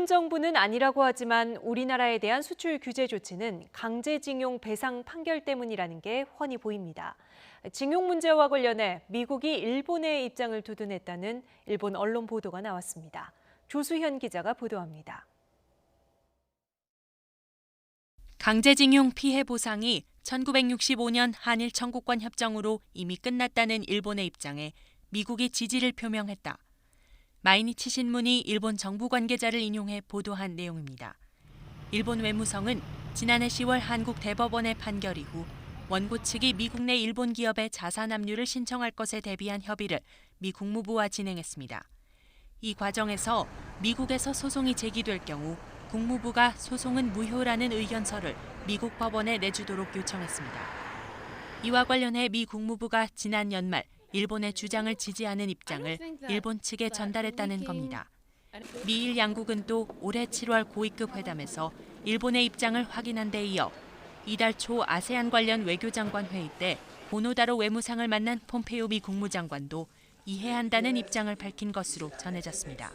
정부는 아니라고 하지만 우리나라에 대한 수출 규제 조치는 강제징용 배상 판결 때문이라는 게 훤히 보입니다. 징용 문제와 관련해 미국이 일본의 입장을 두둔했다는 일본 언론 보도가 나왔습니다. 조수현 기자가 보도합니다. 강제징용 피해 보상이 1965년 한일 청구권 협정으로 이미 끝났다는 일본의 입장에 미국이 지지를 표명했다. 마이니치 신문이 일본 정부 관계자를 인용해 보도한 내용입니다. 일본 외무성은 지난해 10월 한국 대법원의 판결 이후 원고 측이 미국 내 일본 기업의 자산 압류를 신청할 것에 대비한 협의를 미 국무부와 진행했습니다. 이 과정에서 미국에서 소송이 제기될 경우 국무부가 소송은 무효라는 의견서를 미국 법원에 내주도록 요청했습니다. 이와 관련해 미 국무부가 지난 연말 일본의 주장을 지지하는 입장을 일본 측에 전달했다는 겁니다. 미일 양국은 또 올해 7월 고위급 회담에서 일본의 입장을 확인한 데 이어 이달 초 아세안 관련 외교장관 회의 때 고노다로 외무상을 만난 폼페이오 미 국무장관도 이해한다는 입장을 밝힌 것으로 전해졌습니다.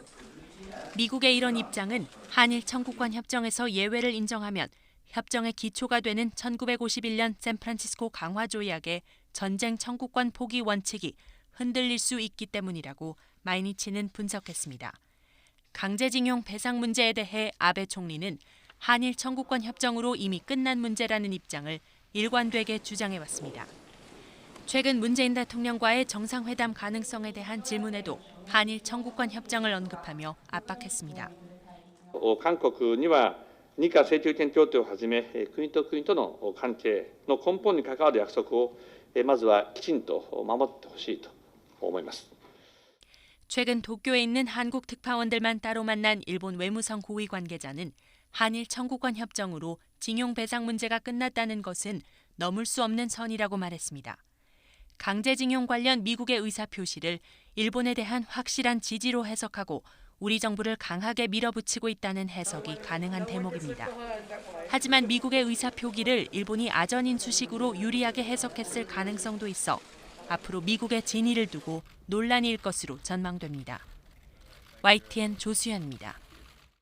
미국의 이런 입장은 한일 청구권 협정에서 예외를 인정하면 협정의 기초가 되는 1951년 샌프란시스코 강화 조약의 전쟁 청구권 포기 원칙이 흔들릴 수 있기 때문이라고 마이니치는 분석했습니다. 강제징용 배상 문제에 대해 아베 총리는 한일 청구권 협정으로 이미 끝난 문제라는 입장을 일관되게 주장해왔습니다. 최근 문재인 대통령과의 정상회담 가능성에 대한 질문에도 한일 청구권 협정을 언급하며 압박했습니다. 韓国には日韓請求権協定をはじめ国と国との関係の根本に関わる約束をまずはきちんと守ってほしいと思います。 최근 도쿄에 있는 한국 특파원들만 따로 만난 일본 외무성 고위 관계자는 한일 청구권 협정으로 징용 배상 문제가 끝났다는 것은 넘을 수 없는 선이라고 말했습니다. 강제징용 관련 미국의 의사표시를 일본에 대한 확실한 지지로 해석하고 우리 정부를 강하게 밀어붙이고 있다는 해석이 가능한 대목입니다. 하지만 미국의 의사표기를 일본이 아전인 수식으로 유리하게 해석했을 가능성도 있어 앞으로 미국의 진위를 두고 논란일 것으로 전망됩니다. YTN 조수현입니다.